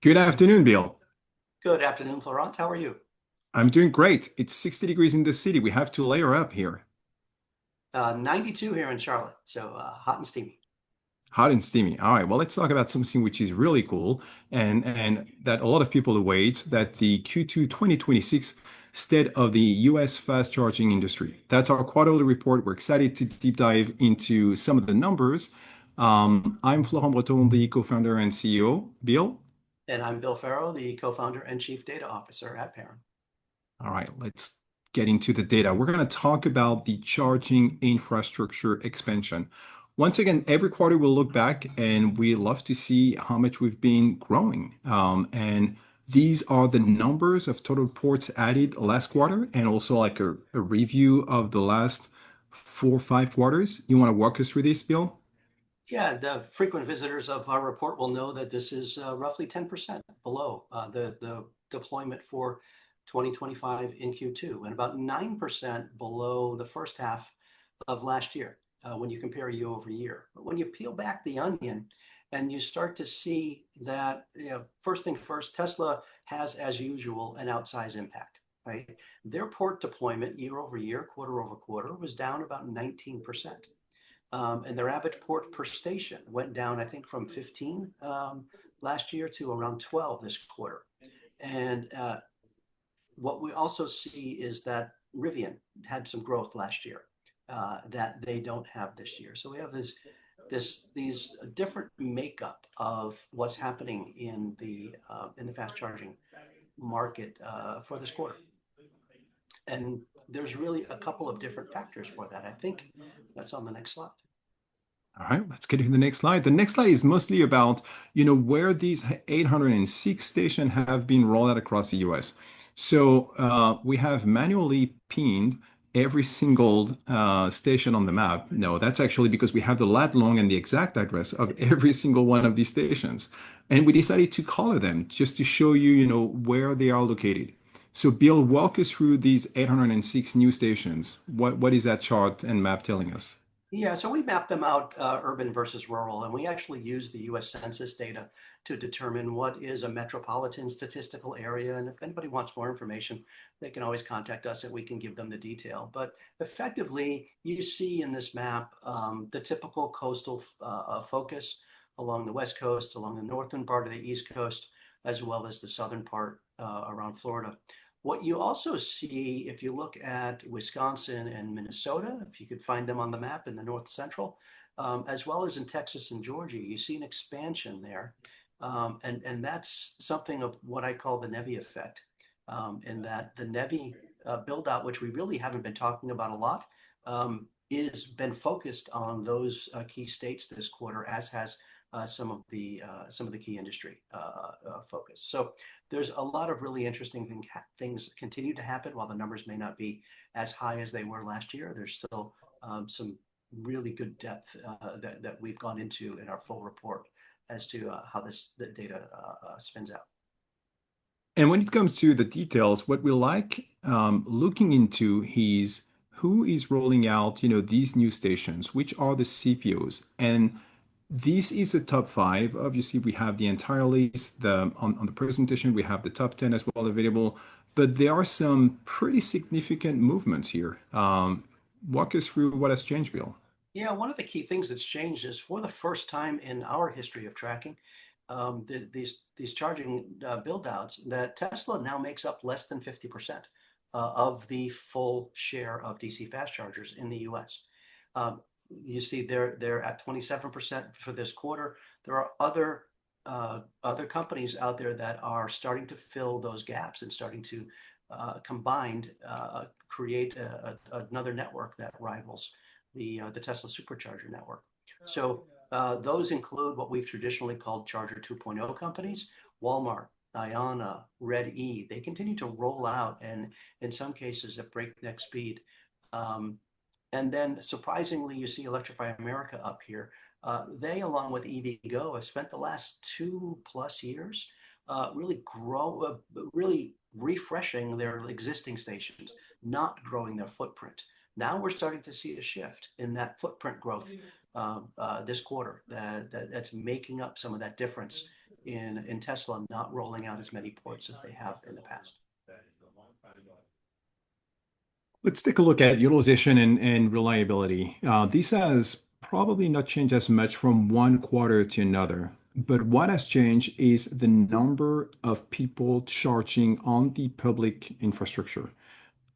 Good afternoon, Bill. Good afternoon, Florent. How are you? I'm doing great. It's 60 degrees in the city. We have to layer up here. 92 here in Charlotte, so hot and steamy. Hot and steamy. All right, well, let's talk about something which is really cool and that a lot of people await, that the Q2 2026 state of the US fast charging industry. That's our quarterly report. We're excited to deep dive into some of the numbers. I'm Florent Breton, the co-founder and CEO. Bill? And I'm Bill Ferro, the co-founder and chief data officer at Paren. All right, let's get into the data. We're going to talk about the charging infrastructure expansion. Once again, every quarter we'll look back and we love to see how much we've been growing. And these are the numbers of total ports added last quarter and also like a review of the last 4 or 5 quarters. You want to walk us through this, Bill? Yeah, the frequent visitors of our report will know that this is roughly 10% below the deployment for 2025 in Q2 and about 9% below the first half of last year when you compare year over year. But when you peel back the onion and you start to see that, first thing first, Tesla has, as usual, an outsized impact, right? Their port deployment year over year, quarter over quarter, was down about 19%. And their average port per station went down, I think, from 15 last year to around 12 this quarter. And what we also see is that Rivian had some growth last year that they don't have this year. So we have these different makeup of what's happening in the fast charging market for this quarter. And there's really a couple of different factors for that. I think that's on the next slide. All right, let's get to the next slide. The next slide is mostly about, where these 806 stations have been rolled out across the US. So we have manually pinned every single station on the map. No, that's actually because we have the lat long and the exact address of every single one of these stations. And we decided to color them just to show you, where they are located. So Bill, walk us through these 806 new stations. What is that chart and map telling us? Yeah, so we mapped them out urban versus rural, and we actually use the US Census data to determine what is a metropolitan statistical area. And if anybody wants more information, they can always contact us and we can give them the detail. But effectively, you see in this map the typical coastal focus along the West Coast, along the northern part of the East Coast, as well as the southern part around Florida. What you also see, if you look at Wisconsin and Minnesota, if you could find them on the map in the north central, as well as in Texas and Georgia, you see an expansion there. And that's something of what I call the NEVI effect, in that the NEVI build out, which we really haven't been talking about a lot, is been focused on those key states this quarter, as has some of the key industry focus. So there's a lot of really interesting things that continue to happen. While the numbers may not be as high as they were last year, there's still some really good depth that we've gone into in our full report as to how the data spins out. And when it comes to the details, what we like looking into is who is rolling out, these new stations, which are the CPOs. And this is the top five. Obviously, we have the entire list. On the presentation, we have the top 10 as well available, but there are some pretty significant movements here. Walk us through what has changed, Bill. Yeah, one of the key things that's changed is for the first time in our history of tracking these charging build outs, that Tesla now makes up less than 50% of the full share of DC fast chargers in the US. You see they're at 27% for this quarter. There are other companies out there that are starting to fill those gaps and starting to combined create another network that rivals the Tesla supercharger network. So those include what we've traditionally called Charger 2.0 companies, Walmart, Diana, Red E. They continue to roll out, and in some cases at breakneck speed. And then surprisingly, you see Electrify America up here. They, along with EVgo, have spent the last 2+ years really refreshing their existing stations, not growing their footprint. Now we're starting to see a shift in that footprint growth this quarter that's making up some of that difference in Tesla not rolling out as many ports as they have in the past. Let's take a look at utilization and reliability. This has probably not changed as much from one quarter to another, but what has changed is the number of people charging on the public infrastructure.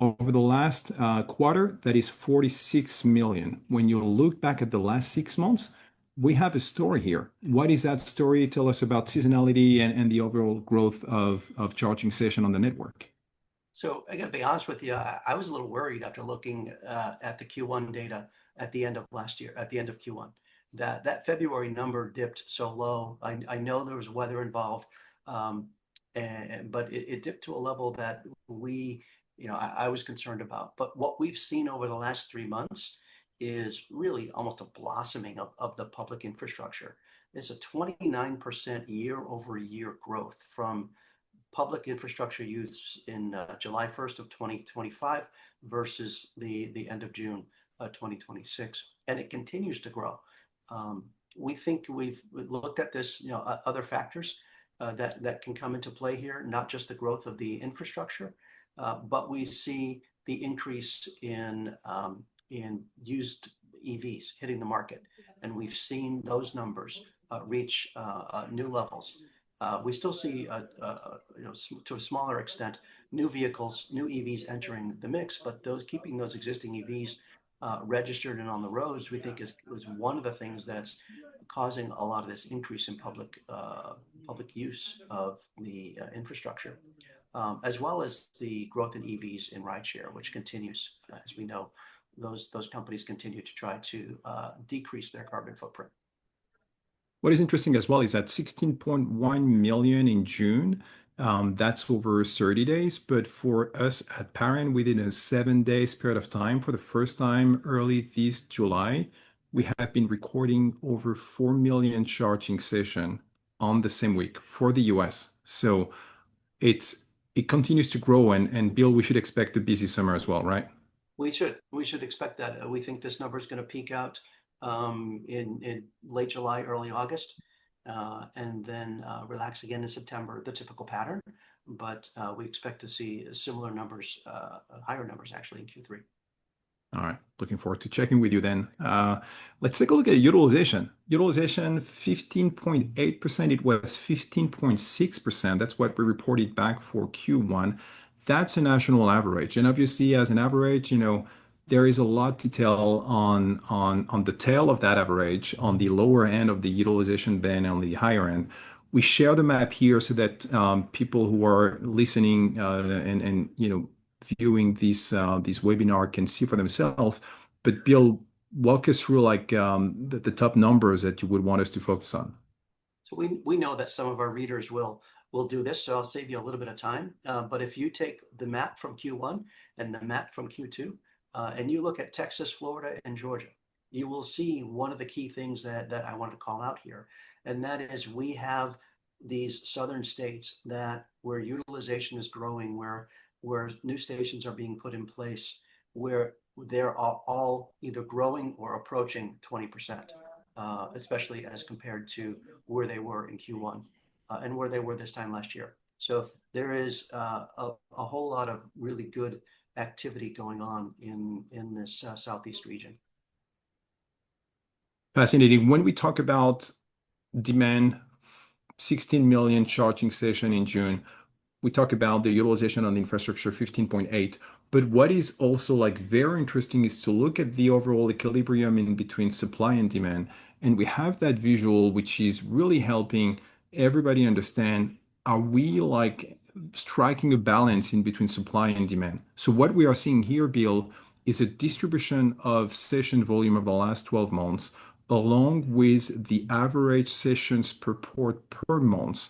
Over the last quarter, that is 46 million. When you look back at the last 6 months, we have a story here. What is that story? Tell us about seasonality and the overall growth of charging station on the network. So I got to be honest with you, I was a little worried after looking at the Q1 data at the end of last year, at the end of Q1, that February number dipped so low. I know there was weather involved, um, but it dipped to a level that I was concerned about. But what we've seen over the last 3 months is really almost a blossoming of the public infrastructure. It's a 29% year over year growth from public infrastructure use in July 1st of 2025 versus the end of June 2026. And it continues to grow. We think we've looked at this, other factors that can come into play here, not just the growth of the infrastructure, but we see the increase in used EVs hitting the market. And we've seen those numbers reach new levels. We still see, to a smaller extent, new vehicles, new EVs entering the mix, but keeping those existing EVs registered and on the roads, we think is one of the things that's causing a lot of this increase in public use of the infrastructure, as well as the growth in EVs in rideshare, which continues. As we know, those companies continue to try to decrease their carbon footprint. What is interesting as well is that 16.1 million in June, that's over 30 days. But for us at Paren, within a 7 day period of time, for the first time early this July, we have been recording over 4 million charging sessions on the same week for the US. So it continues to grow. And Bill, we should expect a busy summer as well, right? We should expect that. We think this number is going to peak out in late July, early August, and then relax again in September, the typical pattern. But we expect to see similar numbers, higher numbers actually in Q3. All right. Looking forward to checking with you then. Let's take a look at utilization. Utilization 15.8%. It was 15.6%. That's what we reported back for Q1. That's a national average. And obviously, as an average, there is a lot to tell on the tail of that average, on the lower end of the utilization band, on the higher end. We share the map here so that people who are listening and viewing this webinar can see for themselves. But Bill, walk us through the top numbers that you would want us to focus on. So we know that some of our readers will do this, so I'll save you a little bit of time. But if you take the map from Q1 and the map from Q2, and you look at Texas, Florida, and Georgia, you will see one of the key things that I want to call out here, and that is we have these southern states where utilization is growing, where new stations are being put in place, where they're all either growing or approaching 20%, especially as compared to where they were in Q1 and where they were this time last year. So there is a whole lot of really good activity going on in this southeast region. Fascinating. When we talk about demand, 16 million charging sessions in June, we talk about the utilization on the infrastructure 15.8. But what is also very interesting is to look at the overall equilibrium in between supply and demand. And we have that visual, which is really helping everybody understand, are we striking a balance in between supply and demand? So what we are seeing here, Bill, is a distribution of session volume over the last 12 months, along with the average sessions per port per month.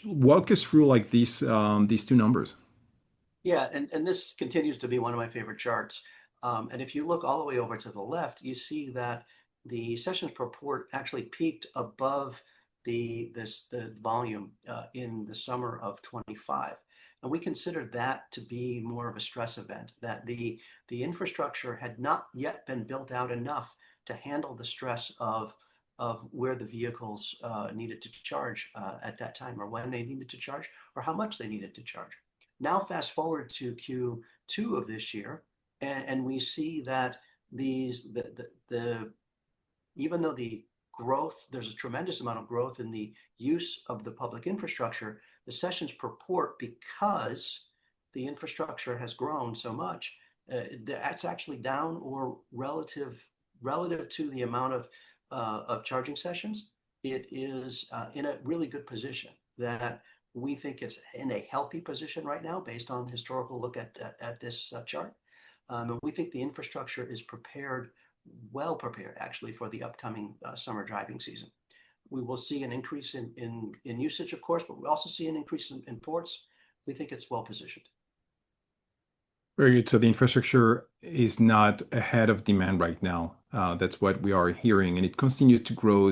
Walk us through these two numbers. Yeah, and this continues to be one of my favorite charts. And if you look all the way over to the left, you see that the sessions per port actually peaked above the volume in the summer of 25. And we considered that to be more of a stress event, that the infrastructure had not yet been built out enough to handle the stress of of where the vehicles needed to charge at that time, or when they needed to charge, or how much they needed to charge. Now, fast forward to Q2 of this year, and we see that the even though the growth, there's a tremendous amount of growth in the use of the public infrastructure, the sessions per port, because the infrastructure has grown so much, that's actually down, or relative to the amount of charging sessions, it is in a really good position, that we think it's in a healthy position right now based on historical look at this chart. And we think the infrastructure is prepared, well prepared actually, for the upcoming summer driving season. We will see an increase in usage, of course, but we also see an increase in ports. We think it's well positioned. Very good. So the infrastructure is not ahead of demand right now. That's what we are hearing, and it continues to grow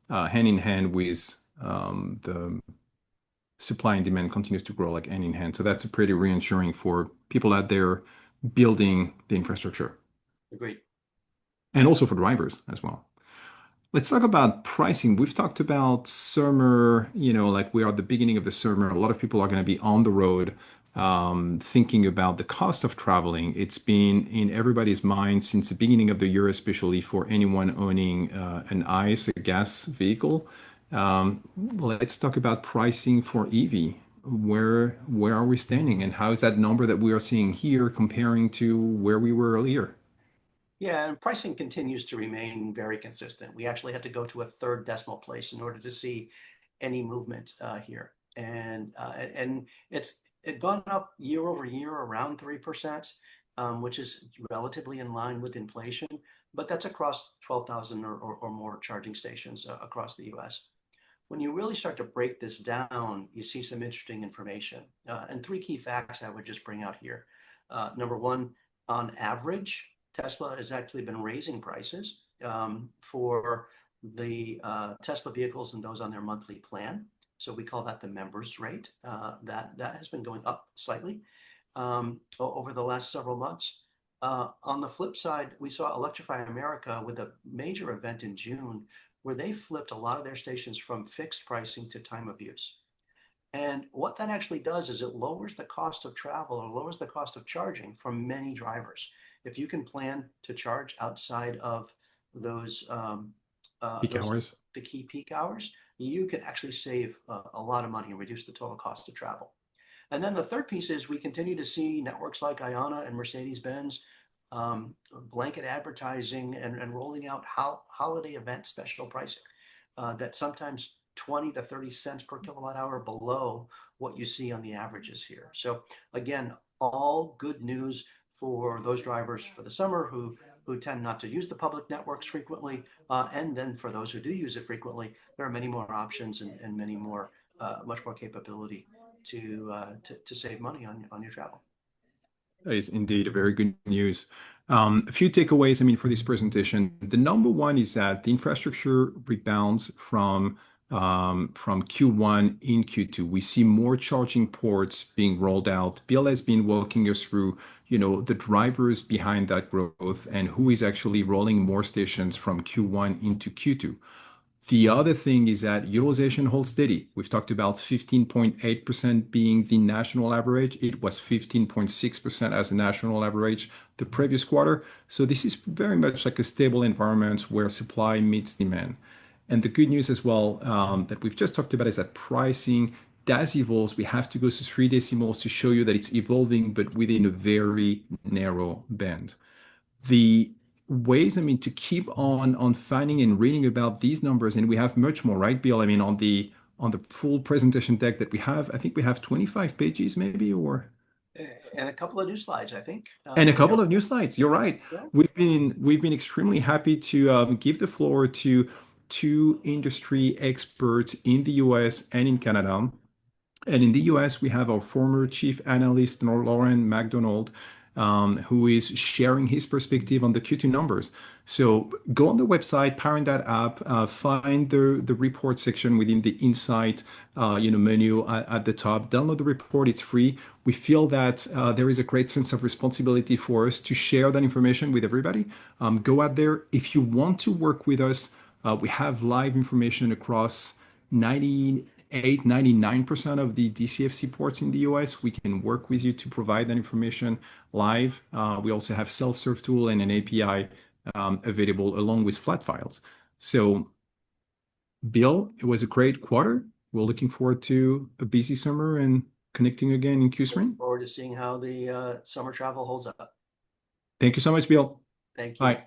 hand in hand with the supply and demand continues to grow like hand in hand. So that's a pretty reassuring for people out there building the infrastructure, Agreed. and also for drivers as well. Let's talk about pricing. We've talked about summer, like we are at the beginning of the summer. A lot of people are going to be on the road, thinking about the cost of traveling. It's been in everybody's mind since the beginning of the year, especially for anyone owning an ICE, a gas vehicle. Let's talk about pricing for EV. Where are we standing, and how is that number that we are seeing here comparing to where we were earlier? Yeah, and pricing continues to remain very consistent. We actually had to go to a third decimal place in order to see any movement here, and it gone up year over year around 3%, which is relatively in line with inflation. But that's across 12,000 or more charging stations across the U.S. When you really start to break this down, you see some interesting information, and three key facts I would just bring out here. Number one, on average, Tesla has actually been raising prices for the Tesla vehicles and those on their monthly plan. So we call that the members rate. That has been going up slightly over the last several months. On the flip side, we saw Electrify America with a major event in June, where they flipped a lot of their stations from fixed pricing to time of use. And what that actually does is it lowers the cost of travel, or lowers the cost of charging for many drivers. If you can plan to charge outside of those Peak hours. the key peak hours, you can actually save a lot of money and reduce the total cost of travel. And then the third piece is we continue to see networks like Iona and Mercedes-Benz blanket advertising and rolling out holiday event special pricing that sometimes 20 to 30 cents per kilowatt hour below what you see on the averages here. So again, all good news for those drivers for the summer who tend not to use the public networks frequently, and then for those who do use it frequently, there are many more options and many more much more capability to save money on your travel. That is indeed a very good news. A few takeaways, for this presentation. The number one is that the infrastructure rebounds from Q1 in Q2. We see more charging ports being rolled out. Bill has been walking us through, the drivers behind that growth and who is actually rolling more stations from Q1 into Q2. The other thing is that utilization holds steady. We've talked about 15.8% being the national average. It was 15.6% as a national average the previous quarter. So this is very much like a stable environment where supply meets demand. And the good news as well that we've just talked about is that pricing does evolve. We have to go to three decimals to show you that it's evolving, but within a very narrow band. The ways, to keep on finding and reading about these numbers, and we have much more, right, Bill? On the full presentation deck that we have, I think we have 25 pages maybe, or and a couple of new slides, I think. And a couple of new slides. You're right. Yeah. We've been extremely happy to give the floor to two industry experts in the US and in Canada. And in the US, we have our former chief analyst, Laurent McDonald, who is sharing his perspective on the Q2 numbers. So go on the website, Paren app, find the report section within the Insight menu at the top. Download the report, it's free. We feel that there is a great sense of responsibility for us to share that information with everybody. Go out there. If you want to work with us, We have live information across 98, 99% of the DCFC ports in the US. We can work with you to provide that information live. We also have self-serve tool and an API available along with flat files. So, Bill, it was a great quarter. We're looking forward to a busy summer and connecting again in Q3. Looking forward to seeing how the summer travel holds up. Thank you so much, Bill. Thank you. Bye.